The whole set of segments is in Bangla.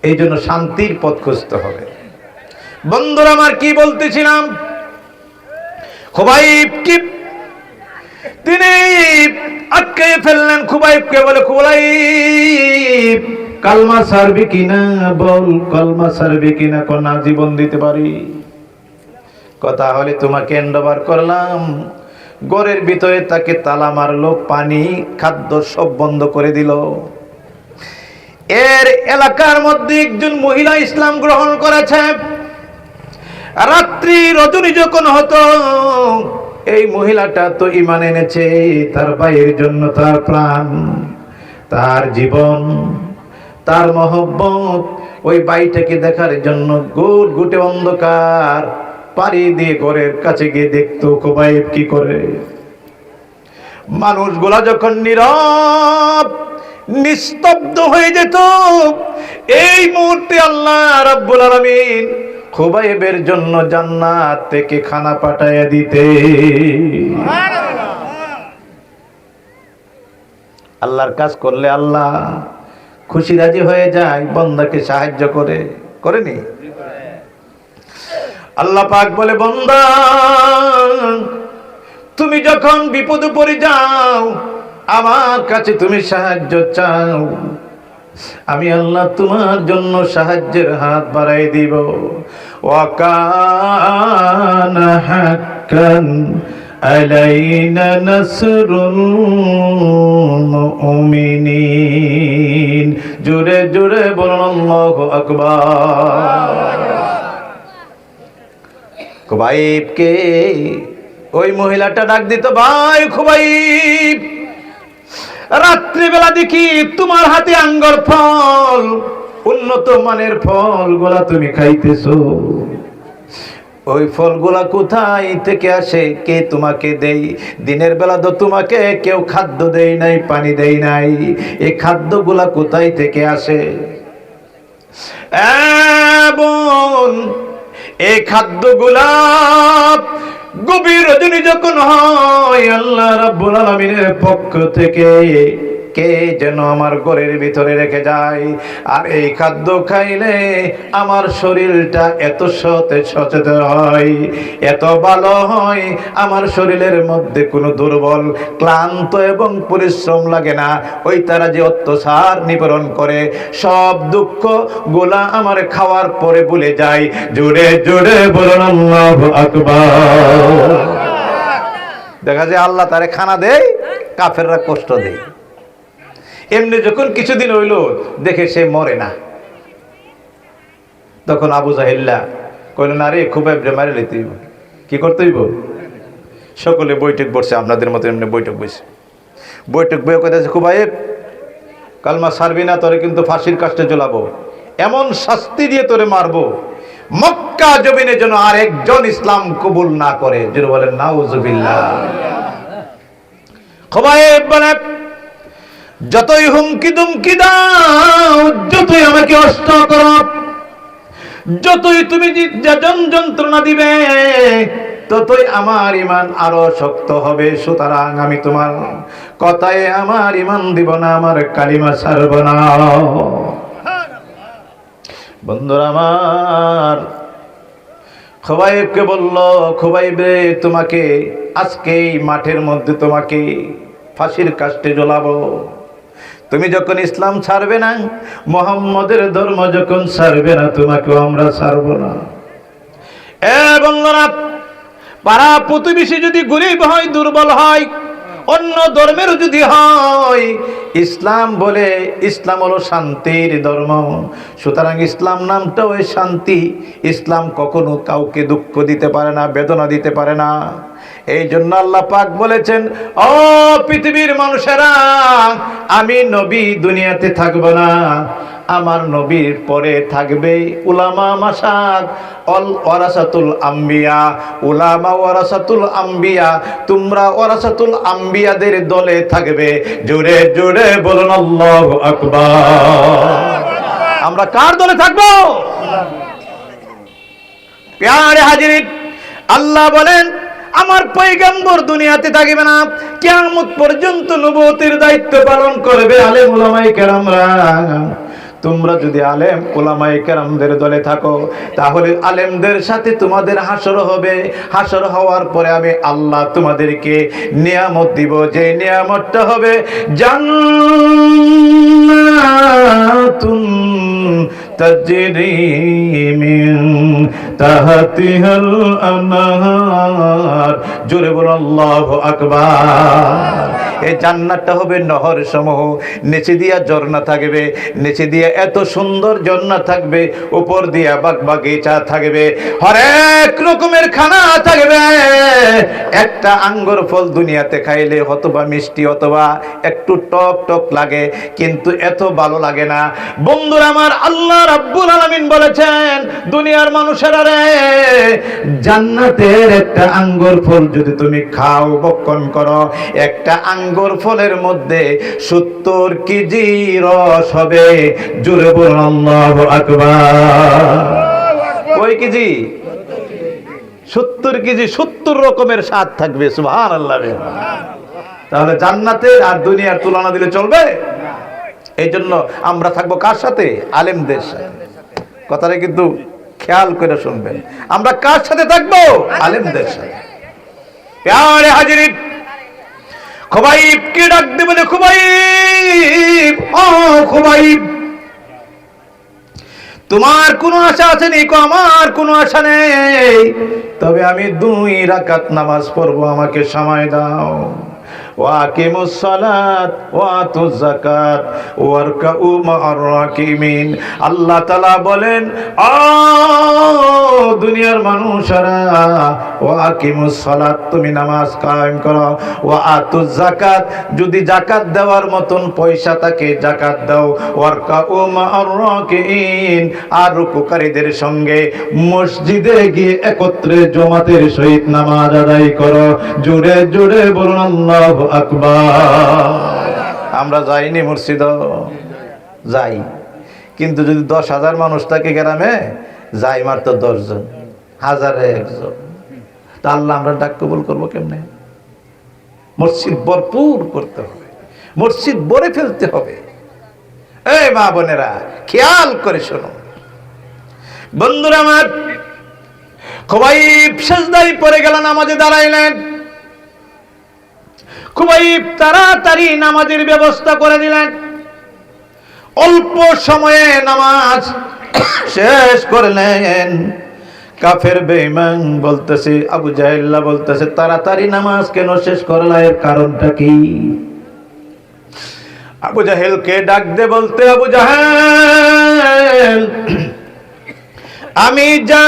এই জন্য শান্তির পথ খুঁজতে হবে। বন্ধুরা আমার, কি বলতেছিলাম, খুবাইব কি তিনি আটকে ফেললেন খুবাইবকে, বলে খুবাইব কালমা ছাড়বি কিনা, বল কালমা ছাড়বি কিনা। কোনা জীবন দিতে পারি। কথা হলে তোমাকে হ্যান্ডওভার করলাম। ঘরের ভিতরে তাকে তালা মারলো, পানি খাদ্য সব বন্ধ করে দিল। এর এলাকার মধ্যে একজন মহিলা ইসলাম গ্রহণ করেছে। রাত্রি রজনী যখন হতো, এই মহিলাটা তো ঈমান এনেছে, তার ভাইয়ের জন্য তার প্রাণ, তার জীবন, তার মহব্বত। ওই ভাইটাকে দেখার জন্য গোল গুটে অন্ধকার পাড়ি দিয়ে ঘরের কাছে গিয়ে দেখতো খুবাইব কি করে। মানুষগুলা যখন নীরব নিস্তব্ধ হয়ে যেত, এই মুহূর্তে আল্লাহ রাব্বুল আলামিন খুবাইবের জন্য জান্নাত থেকে খানা পাঠাইয়া দিতে। আল্লাহর কাজ করলে আল্লাহ খুশি রাজি হয়ে যায়, বান্দাকে সাহায্য করে, করেনি? আল্লাহ পাক বলে, বান্দা তুমি যখন বিপদে পড়ে যাও, আমার কাছে তুমি সাহায্য চাও, আমি আল্লাহ তোমার জন্য সাহায্যের হাত বাড়াই দিব। ওয়া কানা হাক্কান আলাইনা নাসরুল মুমিনিন। জোরে জোরে বলুন আল্লাহু আকবার। খুবাইবকে ওই মহিলাটা ডাক দিত, ভাই খুবাইব, রাত্রিবেলা দেখি তোমার হাতে আঙ্গুর ফল, উন্নত মানের ফলগুলা তুমি খাইতেছো। ওই ফলগুলা কোথায় থেকে আসে, কে তোমাকে দেই? দিনের বেলা তো তোমাকে কেউ খাদ্য দেয় নাই, পানি দেয় নাই, এই খাদ্যগুলা কোথায় থেকে আসে? বোন, এই খাদ্যগুলা গভীর রজনী যখন হয়, আল্লাহ রাব্বুল আলামিনের পক্ষ থেকে কে যেন আমার ঘরের ভিতরে রেখে যায়। আর এই খাদ্য খাইলে আমার শরীরটা এত সচেতন হয়, এত ভালো হয়, আমার শরীরের মধ্যে কোনো দুর্বল, ক্লান্ত এবং পরিশ্রম লাগে না। ওই তারা যে অত্যাচার নিবারণ করে, সব দুঃখ গোলা আমার খাওয়ার পরে ভুলে যায়। জোরে জোরে বলুন আল্লাহু আকবার। দেখা যায় আল্লাহ তারে খানা দেয়, কাফেররা কষ্ট দেয়। এমনি যখন কিছুদিন হইল, দেখে সে মরে না, তখন আবু জাহেল্লা কইল, না রে খুবাইবরে মারি লইতে হইব। কি করতে হইব? সকলে বৈঠক বসছে, আপনাদের মতো এমনি বৈঠক বসে, বৈঠক বয়ে কইতেছে, খুবাইব কালমা ছাড়বি না, তোরে কিন্তু ফাঁসির কাস্টে ঝোলাবো, এমন শাস্তি দিয়ে তোরে মারবো, মক্কা জমিনে যেন আর একজন ইসলাম কবুল না করে। যেন বলেন নাউজুবিল্লাহ। খুবাইব বলে, যতই হুমকি দুমকি দাও, যতই আমাকে অস্ত করো, যতই তুমি যন্ত্রণা দিবে, ততই আমার ঈমান আরো শক্ত হবে। সুতরাং আমি তোমার কথায় আমার ঈমান দিব না, আমার কালিমা ছাড়ব না। বন্ধুরা আমার, খুবাইবকে বলল, খুবাইবে তোমাকে আজকে এই মাঠের মধ্যে তোমাকে ফাঁসির কাস্টে ঝোলাবো। তুমি যখন ইসলাম ছাড়বে না, মুহাম্মদের ধর্ম যখন ছাড়বে না, তোমাকেও আমরা ছাড়ব না। বন্ধুরা, পাড়া প্রতিবেশী যদি গরিব হয়, দুর্বল হয়, অন্য ধর্মের যদি হয়, ইসলাম বলে, ইসলাম হলো শান্তির ধর্ম। সুতরাং ইসলাম নামটা ওই শান্তি। ইসলাম কখনো কাউকে দুঃখ দিতে পারে না, বেদনা দিতে পারে না। এই জন্য আল্লাহ পাক বলেছেন, ও পৃথিবীর মানুষেরা, আমি নবী দুনিয়াতে থাকব না, আমার নবীর পরে থাকবে উলামা মাসাক, অল ওয়ারাসাতুল আম্বিয়া। উলামা ওয়ারাসাতুল আম্বিয়া, তোমরা ওয়ারাসাতুল আম্বিয়াদের দলে থাকবে। জোরে জোরে বলুন আল্লাহু আকবার। আমরা কার দলে থাকবো? প্যারে হাজিরিন, আল্লাহ বলেন, আমার পয়গম্বর দুনিয়াতে থাকবে না, কিয়ামত পর্যন্ত নবুয়তের দায়িত্ব পালন করবে আলেম উলামায়ে কেরামরা। তোমরা যদি আলেম উলামায়ে কেরামদের দলে থাকো তাহলে আলেমদের সাথে তোমাদের হাসর হবে। হাসর হওয়ার পরে আমি আল্লাহ তোমাদেরকে নিয়ামত দিব, যে নিয়ামতটা হবে জান্নাতুন তাজরি মিন তাহতিহাল আনহার। জোরে বলো আল্লাহু আকবার। এই জান্নাতটা হবে নহর সমূহ, নিচে দিয়া ঝর্ণা থাকবে, নিচে দিয়া এত সুন্দর ঝর্ণা থাকবে, উপর দিয়া বাগবাগিচা থাকবে, হরেক রকমের খানা থাকবে। একটা আঙ্গুর ফল দুনিয়াতে খাইলে হয়তোবা মিষ্টি অথবা একটু টক টক লাগে, কিন্তু এত ভালো লাগে না। বন্ধুরা আমার, আল্লাহ রাব্বুল আলামিন বলেছেন দুনিয়ার মানুষেরা রে, জান্নাতের একটা আঙ্গুর ফল যদি তুমি খাও, ভক্ষণ করো, একটা আঙ্গুর ফলের মধ্যে 70 কেজি রস হবে। জোরে বলুন আল্লাহু আকবার। কয় কেজি? 70 কেজি, 70 রকমের স্বাদ থাকবে। সুবহানাল্লাহ। তাহলে জান্নাতের আর দুনিয়ার তুলনা দিলে চলবে? এই জন্য আমরা থাকবো কার সাথে? আলেমদের সাথে। কথাটা কিন্তু খেয়াল করে শুনবেন। আমরা কার সাথে থাকবো? আলেমদের সাথে। প্যারে হাজিরিন, খুবাইব কে ডাক দে বলে, খুবাইব, ও খুবাইব, তোমার কোনো আশা আছে নি? আমার কোনো আশা নেই, তবে আমি 2 রাকাত নামাজ পড়বো, আমাকে সময় দাও। ওয়াকিমুস সালাত ওয়াতুজ যাকাত ওয়ারকাউ মা'আর রাকিমিন। আল্লাহ তাআলা বলেন, ও দুনিয়ার মানুষেরা, ওয়াকিমুস সালাত, তুমি নামাজ কায়েম করো, ওয়াতুজ যাকাত, যদি যাকাত দেওয়ার মতন পয়সা থাকে যাকাত দাও, ওয়ারকাউ মা'আর রাকিমিন, আর রুকুকারীদের সঙ্গে মসজিদে গিয়ে একত্রে জমাতের সহিত নামাজ আদায় করো। জোরে জোরে বলুন আল্লাহু আকবার। আমরা যাইনি মসজিদ, যাই, কিন্তু যদি 10,000 মানুষ থাকে গ্রামে, যাই মাত্র 10 জন, 1000-এ 1 জন, তা আল্লাহ আমরা ডাক কবুল করবো কেমনে? মসজিদ ভরপুর করতে হবে, মসজিদ ভরে ফেলতে হবে। এই মা বোনেরা, খেয়াল করে শোনো। বন্ধুরা আমার, খুবাইব সিজদায় পড়ে গেল, নামাজে দাঁড়াইলেন। খুবাইব তাড়াতাড়ি নামাজের ব্যবস্থা করে দিলেন। অল্প সময়ে নামাজ শেষ করলেন। কাফের বেঈমান বলতেছে, আবু জাহেল বলতেছে, তাড়াতাড়ি নামাজ কেন শেষ করলা, এর কারণটা কি? আবু জাহেলকে ডাক দে বলতে, আবু জাহেল, আমি যা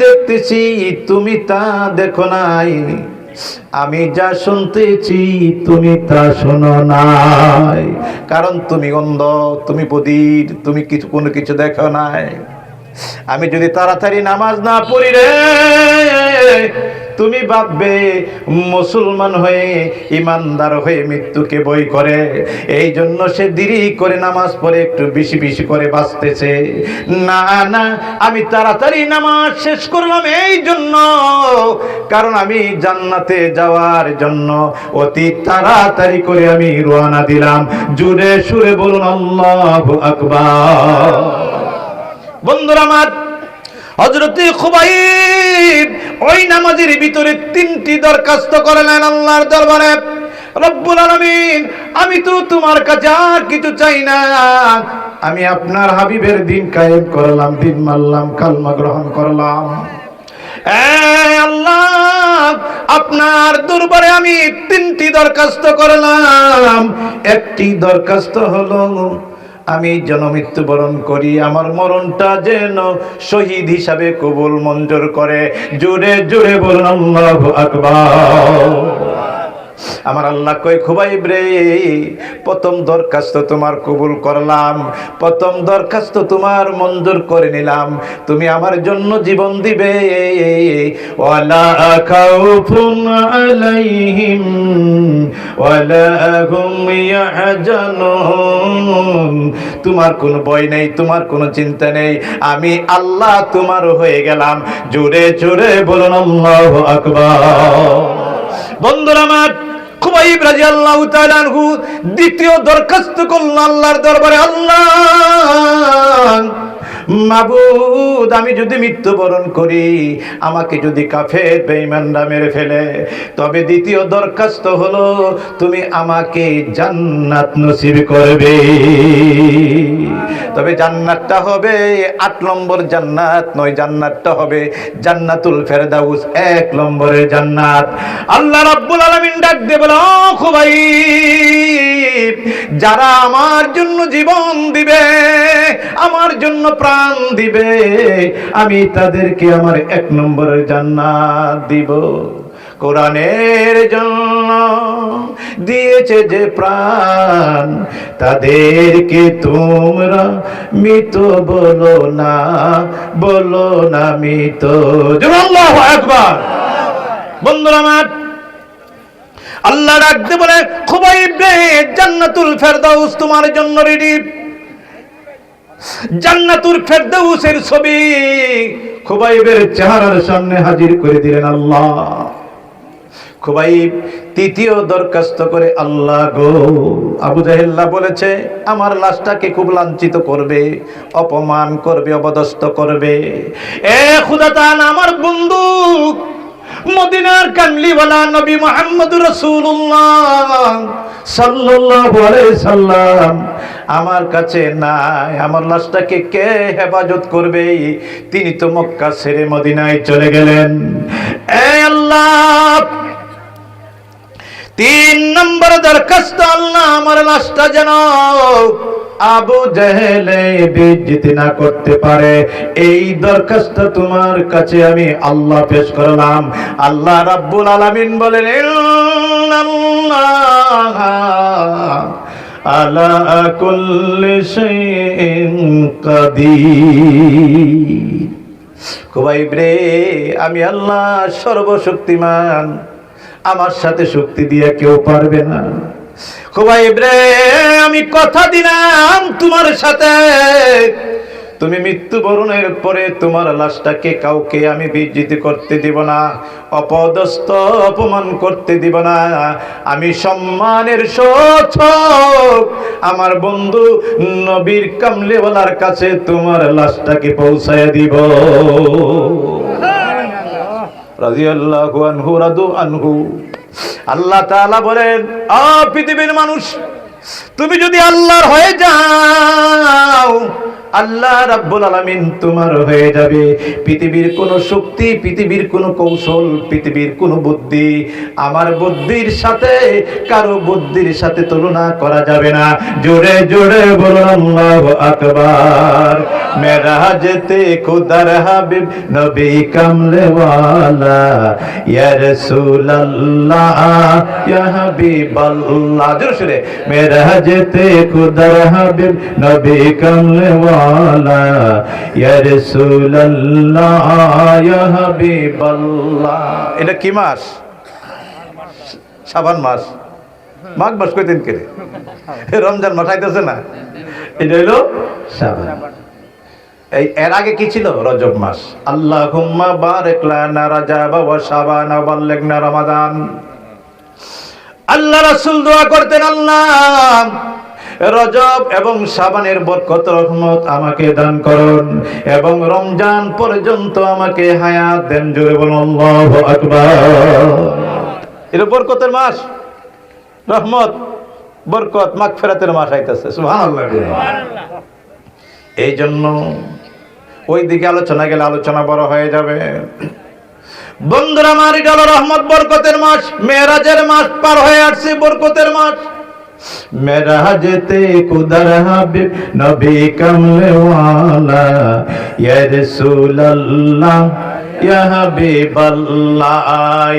দেখতেছি তুমি তা দেখো নাই, আমি যা শুনতেছি তুমি তা শোনো নাই। কারণ তুমি অন্ধ, তুমি বধির, তুমি কোনো কিছু দেখো নাই। আমি যদি তাড়াতাড়ি নামাজ না পড়ি রে, তুমি ভাববে মুসলমান হয়ে, ইমানদার হয়ে মৃত্যুকে ভয় করে, এই জন্য সে দেরি করে নামাজ পড়ে, একটু বেশি বেশি করে বাঁচতেছে। না না, আমি তাড়াতাড়ি নামাজ শেষ করলাম এই জন্য, কারণ আমি জান্নাতে যাওয়ার জন্য অতি তাড়াতাড়ি করে আমি রওনা দিলাম। জোরে সুরে বলুন আল্লাহু আকবার। বন্ধুরা আমার, হযরতে খুবাইব ওই নামাজের ভিতরে 3টি দরখাস্ত করলেন আল্লাহর দরবারে। রব্বুল আলামিন, আমি তো তোমার কাছে আর কিছু চাই না, আমি আপনার হাবিবের দিন কায়েম করলাম, দিন মানলাম, কালমা গ্রহণ করলাম। আল্লাহ, আপনার দরবারে আমি 3টি দরখাস্ত করলাম। একটি দরখাস্ত হলো আমি যেন মৃত্যুবরণ করি, আমার মরণটা যেন শহীদ হিসাবে কবুল মঞ্জুর করে। জোরে জোরে বলুন আল্লাহু আকবার। আমার আল্লাহ কই, খুবাইব রে, প্রথম দরখাস্ত তোমার কবুল করলাম, প্রথম দরখাস্ত তোমার মঞ্জুর করে নিলাম, তুমি আমার জন্য জীবন দিবে। ওয়ালা খাউফুন আলাইহিম ওয়ালা হুম ইয়াহজানুন, তোমার কোনো ভয় নেই, তোমার কোনো চিন্তা নেই, আমি আল্লাহ তোমার হয়ে গেলাম। জোরে জোরে বলুন আল্লাহু আকবার। বন্ধুরা আমার, খুবাইব রাদিয়াল্লাহু তাআলা আনহু দ্বিতীয় দরখাস্ত করলেন আল্লাহর দরবারে, আল্লাহ মাবুদ, আমি যদি মৃত্যুবরণ করি, আমাকে যদি কাফের বেঈমানরা মেরে ফেলে, তবে দ্বিতীয় দরখাস্ত হলো তুমি আমাকে জান্নাত নসিব করবে। তবে জান্নাতটা হবে 8 নম্বর জান্নাত নয়, জান্নাতটা হবে জান্নাতুল ফেরদাউস, 1 নম্বরের জান্নাত। আল্লাহ রাব্বুল আলামিন ডাক দিয়ে বলে, ও খুবাইব, যারা আমার জন্য জীবন দিবে, আমার জন্য প্রাণ দিবে, আমি তাদেরকে আমার 1 নম্বরের জান্নাত দিব। কোরআনের জন্য দিয়েছে যে প্রাণ, তাদেরকে তোমরা মৃত বলো না, বলো না মৃত। আল্লাহু আকবার। বন্ধুরা আমার, আল্লাহ ডাকতে বলে, খুবাইব রে, জান্নাতুল ফেরদাউস তোমার জন্য রেডি। জান্নাতুল ফেরদাউসের ছবি খুবাইবের চেহারার সামনে হাজির করে দিলেন আল্লাহ। খুবাইব তৃতীয় দরখাস্ত করে, আল্লাহ গো, আবু জাহেল্লা বলেছে আমার লাশটাকে খুব লাঞ্ছিত করবে, অপমান করবে, অপদস্থ করবে। এ খুদা তাআলা, আমার বন্ধু মদিনার কামলিওয়ালা নবী মুহাম্মদুর রাসূলুল্লাহ সাল্লাল্লাহু আলাইহি সাল্লাম আমার কাছে নাই, আমার লাশটাকে কে হেফাজত করবে? তিনি তো মক্কা ছেড়ে মদিনায় চলে গেলেন। এ আল্লাহ, 3 নম্বর দরখাস্ত, আল্লাহ আমার লাশটা যেন আবু জেহেলে বেইজ্জতি না করতে পারে, এই দরখাস্ত তোমার কাছে আমি আল্লাহ পেশ করলাম। আল্লাহ রাব্বুল আলামিন বলেন, ইন্নাল্লাহ আলা কুল্লি শাইইন কাদির। খুবাইব রে, আমি আল্লাহ সর্বশক্তিমান, আমার সাথে শক্তি দিয়ে কেউ পারবে না। খুবাইব রে, আমি কথা দিলাম তোমার সাথে, তুমি মৃত্যুবরণের পরে তোমার লাশটাকে কাউকে আমি বেইজ্জতি করতে দিব না, অপদস্থ অপমান করতে দিব না। আমি সম্মানের সূচক আমার বন্ধু নবীর কামলিওয়ালার কাছে তোমার লাশটাকে পৌঁছায় দিব। রাদিয়াল্লাহু আনহু রাদু আনহু। আল্লাহ তাআলা বলেন, ও পৃথিবীর মানুষ, তুমি যদি আল্লাহর হয়ে যাও, আল্লাহ রাব্বুল আলামিন তোমার হয়ে যাবে। পৃথিবীর কোন শক্তি, পৃথিবীর কোন কৌশল, পৃথিবীর কোন বুদ্ধি আমার বুদ্ধির সাথে, কারো বুদ্ধির সাথে তুলনা করা যাবে না। জোরে জোরে বলুন আল্লাহু আকবার। মেরাজতে খুদার হাবিব নবী কামলে ওয়ালা, ইয়া রাসূলুল্লাহ ইয়া হাবিবাল্লাহ। জোরে জোরে, মেরাজতে খুদার হাবিব নবী কামলে ওয়ালা, ইয়া রাসূলুল্লাহ ইয়া হাবিবাল্লাহ। এটা কি মাস? শাবান মাস। মাঘ মাস কয়দিন করে? রমজান মাস আইতেছে না, এটা হলো শাবান। এই এর আগে কি ছিল? রজব মাস। আল্লাহুম্মা বারিক লানা রাজাব ওয়া শাবান ওয়া বাল্লিগনা রমাদান। আল্লাহ রাসূল দোয়া করতেন, আল্লাহ রজব এবং শাবানের বরকত রহমত আমাকে দান করুন, এবং রমজান পর্যন্ত আমাকে হায়াত দেন। জোরে বলুন আল্লাহু আকবার। এটা বরকতের মাস, রহমত, বরকত, মাগফিরাতের মাস আইতাছে। সুবহানাল্লাহ। এই জন্য ওই দিকে আলোচনা গেলে আলোচনা বড় হয়ে যাবে। বন্ধুরা আমার, এটা হলো রহমত বরকতের মাস, মেরাজের মাস পার হয়ে আসছে, বরকতের মাস। মেরাজতে খুদার হাবিব নবী কামলে ওয়ালা, ইয়া রাসূলুল্লাহ ইয়া হাবিবাল্লাহ,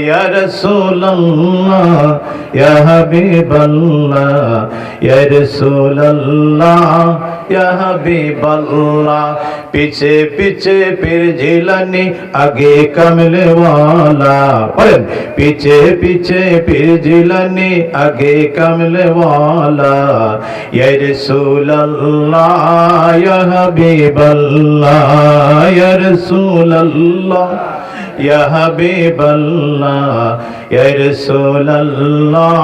ইয়া রাসূলুল্লাহ ইয়া হাবিবাল্লাহ, ইয়া রাসূলুল্লাহ ইয়া হাবিবাল্লাহ। পিছে পিছে পীর জিলানী, আগে কামলে ওয়ালা। বলেন, পিছে পিছে পীর জিলানী, আগে কামলে ওয়ালা, ইয়া রাসূলুল্লাহ ইয়া হাবিবাল্লাহ, ইয়া রাসূলুল্লাহ ইয়া হাবিবাল্লাহ ইয়া রাসূলুল্লাহ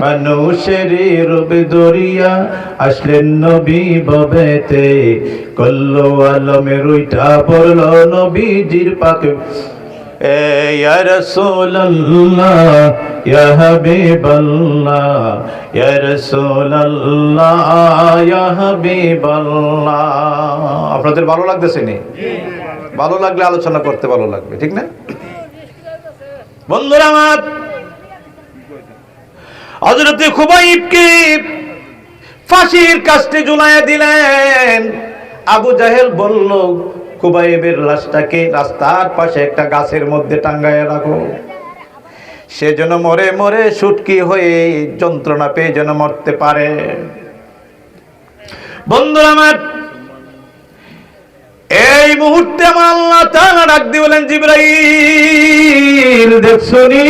মানুষের রূপ ধরিয়া আসলেন নবী ভবেতে কল্লো আলমের উইটা পড়ল নবীজির পাকে ইয়া রাসূলুল্লাহ ইয়া হাবিবাল্লাহ ইয়া রাসূলুল্লাহ ইয়া হাবিবাল্লাহ। আপনাদের ভালো লাগতেছে নি? ভালো লাগলে আলোচনা করতে ভালো লাগবে, ঠিক না বন্ধুরা? আমার হযরতে খুবাইবকে ফাঁসির কাস্টে ঝুলাইয়া দিলেন। আবু জাহেল বলল, খুবাইবের লাশটাকে রাস্তার পাশে একটা গাছের মধ্যে টাঙ্গাইয়া রাখো, সে যেন মরে মরে শুটকি হয়ে যন্ত্রণা পেয়ে যেন মরতে পারে। বন্ধুরা আমার, এই মুহূর্তে আমার আল্লাহ তাআলা ডাক দিয়ে বলেন, জিবরাইল দেখছনি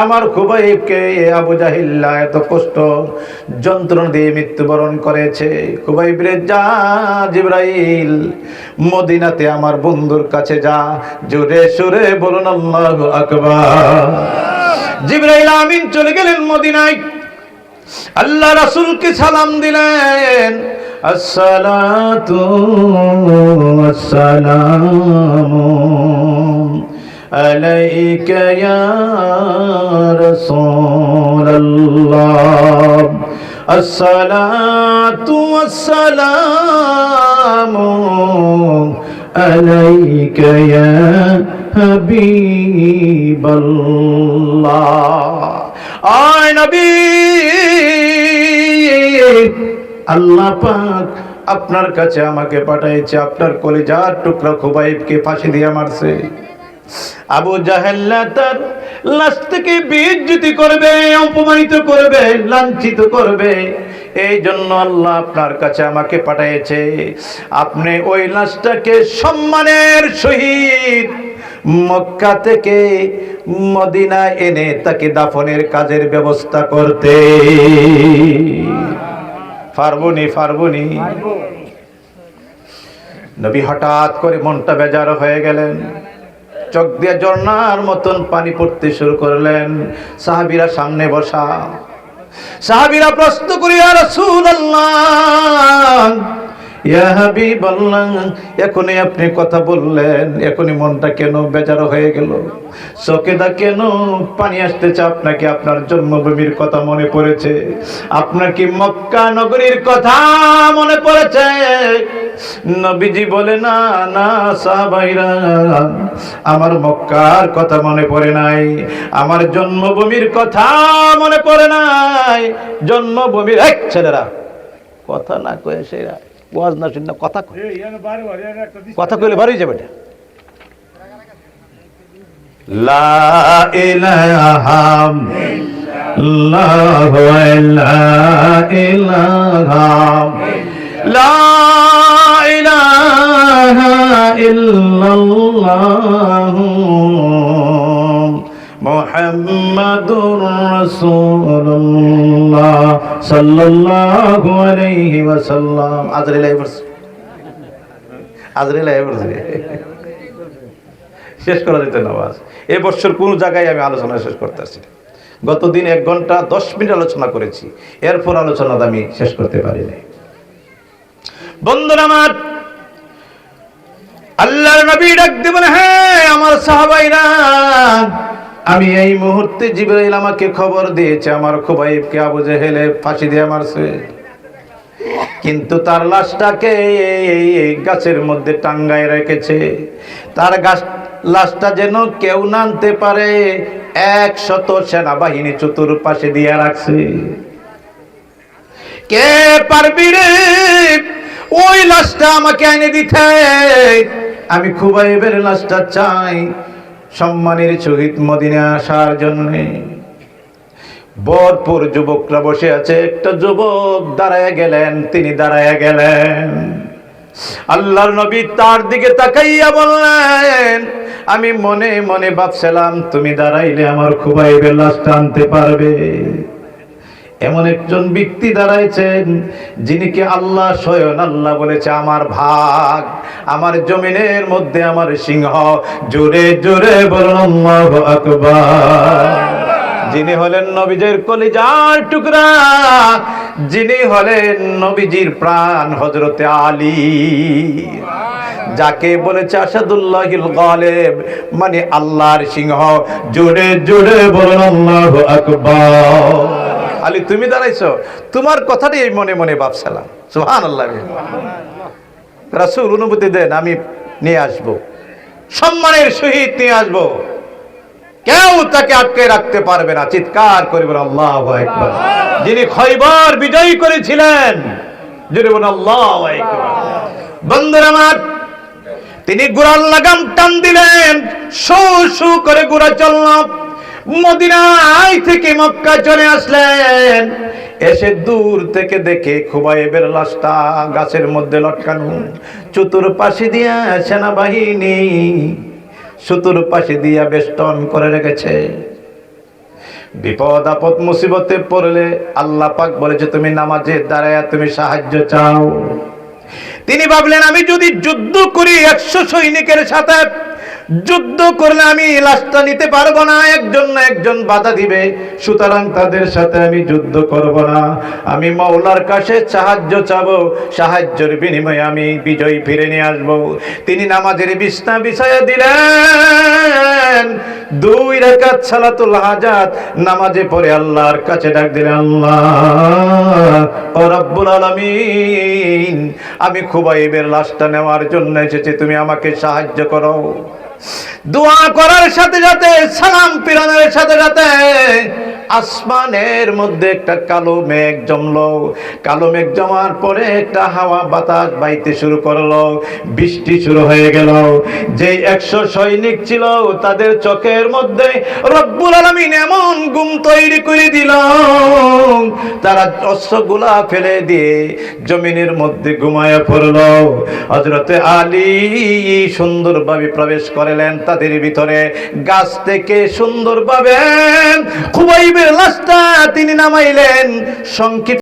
আমার খুবাইবকে আবু জাহিল এত কষ্ট যন্ত্রণা দিয়ে মৃত্যুবরণ করেছে। খুবাইব রে যা, জিবরাইল মদিনাতে আমার বন্ধুর কাছে যা, জোরে সুরে বলুন আল্লাহু আকবার। জিবরাইল আমিন চলে গেলেন মদিনায়, আল্লাহ রাসূলকে সালাম দিলেন, আসসালাতু ওয়াসসালামু আলাইকা ইয়া রাসূলুল্লাহ, আসসালাতু ওয়াসসালামু আলাইকা ইয়া হাবিবাল্লাহ। আয় নবী, আল্লাহ পাক আপনার কাছে আমাকে পাঠাইছে, আপনার কলিজার টুকরা খুবাইবকে ফাঁসি দিয়ে মারছে। আবু জাহেল তার লাশ থেকে বেইজ্জতি করবে, অপমানিত করবে, লাঞ্ছিত করবে, এই জন্য আল্লাহ আপনার কাছে আমাকে পাঠিয়েছে। আপনি ওই লাশটাকে সম্মানের সহিত মক্কা থেকে মদিনায় এনে তাকে দাফনের কাজের ব্যবস্থা করতে পারবনি। নবী হঠাৎ করে মনটা বেজার হয়ে গেলেন, চোখ দিয়ে ঝর্ণার মতন পানি পড়তে শুরু করলেন। সাহাবীরা সামনে বসা, সাহাবীরা প্রশ্ন করি, ইয়া রাসূলুল্লাহ ইয়া হাবিবাল্লাহ, এখনই আপনি কথা বললেন, এখনই মনটা কেন বেজার হয়ে গেল, চোখে দা কেন পানি আসতেছে? আপনাকে আপনার জন্মভূমির কথা মনে পড়েছে? আপনার কি মক্কা নগরীর কথা মনে পড়েছে? নবীজি বলে, না না সাহাবাইরা, আমার মক্কার কথা মনে পড়ে নাই, আমার জন্মভূমির কথা মনে পড়ে নাই। জন্মভূমির এক ছেলেরা কথা না কয়ে সেরা ওয়াজ না শুনে কথা কয়, কথা কইলে বাড়ি যাবে এটা। লা ইলাহা ইল্লাল্লাহু লা ইলাহা লা ইলাহা ইল্লাল্লাহু মুহাম্মাদুর রাসূলুল্লাহ সাল্লাল্লাহু আলাইহি ওয়াসাল্লাম। আজরাইল শেষ করা যেত না ওয়াজ। এই বছর কোন জায়গায় আমি আলোচনা শেষ করতেছি। গতদিন 1 ঘন্টা 10 মিনিট আলোচনা করেছি, এরপর আলোচনা আমি শেষ করতে পারিনি। বন্ধুরা আমার, আল্লাহর নবী ডাক দিবেন, হ্যাঁ আমার সাহাবাইরা, আমি এই মুহূর্তে জিবরাইল আমাকে খবর দিয়েছে আমার খুবাইবকে আবু জেহেলে ফাঁসি দিয়ে মারছে, কিন্তু তার লাশটাকে গাছের মধ্যে টাঙ্গায় রেখেছে। তার লাশটা যেন কেউ নানতে পারে 100 সেনাবাহিনী চতুর্পাশে দিয়ে রাখছে। কে পারবি রে ওই লাশটা আমাকে এনে দিতে? আমি খুবাইবের লাশটা চাই সম্মানের সহিত মদিনা আসার জন্য। ভরপুর যুবকরা বসে আছে, একটা যুবক দাঁড়ায় গেলেন, তিনি দাঁড়ায় গেলেন। আল্লাহর নবী তার দিকে তাকাইয়া বললেন, আমি মনে মনে ভাবছিলাম তুমি দাঁড়াইলে আমার খুবাইবের লাশটা আনতে পারবে। এমন একজন ব্যক্তি দাঁড়াইছেন যিনিকে আল্লাহ স্বয়ং আল্লাহ বলেছে আমার ভাগ, আমার জমিনের মধ্যে আমার সিংহ। জোরে জোরে বলুন আল্লাহু আকবার। যিনি হলেন নবীজির কলিজার টুকরা, যিনি হলেন নবীজির প্রাণ হযরতে আলী, যাকে বলেছে আসাদুল্লাহিল গালিব, মানে আল্লাহর সিংহ। জোরে জোরে বলুন আল্লাহু আকবার। আলী তুমি দাঁড়াইছো, তোমার কথাটাই মনে মনে ভাবছিলাম। সুবহানাল্লাহ। রাসূল অনুমতি দেন, আমি নিয়ে আসব, সম্মানের সহিত নিয়ে আসব, কেউ তাকে আটকে রাখতে পারবে না। চিৎকার করে বলুন আল্লাহু আকবার। যিনি খয়বর বিজয় করেছিলেন, জোরে বলুন আল্লাহু আকবার। বন্ধুরা আমার, তিনি ঘোড়ার লাগাম টান দিলেন, শু শু করে ঘোড়া চলল। মদিনায় থেকে মক্কা চলে আসলেন। এসে দূর থেকে দেখে খুবাইবের লাশটা গাছের মধ্যে লটকানো, চতুর্পাশে দিয়া সেনাবাহিনী চতুর্পাশে দিয়া বেষ্টন করে রেখেছে। বিপদ আপদ মুসিবতে পড়লে আল্লাহ পাক বলেছে তুমি নামাজে দাঁড়ায়া তুমি সাহায্য চাও। তিনি ভাবলেন আমি যদি যুদ্ধ করি 100 সৈনিকের সাথে, যুদ্ধ করলে আমি লাশটা নিতে পারবো না, একজন না একজন বাধা দিবে, সুতরাং তাদের সাথে আমি যুদ্ধ করব না। আমি মাওলার কাছে সাহায্য চাবো, সাহায্যের বিনিময়ে আমি বিজয় ফিরে নিয়ে আসবো। তিনি নামাজের বিছনা বিছায়া দিলেন, 2 রাকাত সালাতুল হাজাত নামাজে পড়ে আল্লাহর কাছে ডাক দিলেন, আল্লাহ ও রব্বুল আলামিন, আমি খুবাইবের লাশটা নেওয়ার জন্য এসেছি, তুমি আমাকে সাহায্য করো। দোয়া করার সাথে সাথে, সালাম ফিরানোর সাথে সাথে আসমানের মধ্যে একটা কালো মেঘ জমলো। কালো মেঘ জমার পরে একটা হাওয়া বাতাস বাইতে শুরু করলো, বৃষ্টি শুরু হয়ে গেল। যে 100 সৈনিক ছিল তাদের চোখের মধ্যে রব্বুল আলামিন এমন ঘুম তৈরি করে দিল, তারা অস্ত্রগুলা ফেলে দিয়ে জমিনের মধ্যে ঘুমায়া পড়লো। হযরতে আলী সুন্দরভাবে প্রবেশ করলেন তাদের ভিতরে, গাছ থেকে সুন্দরভাবে খুবাইবের লাশটা তিনি নামাইলেন। সংক্ষিপ্ত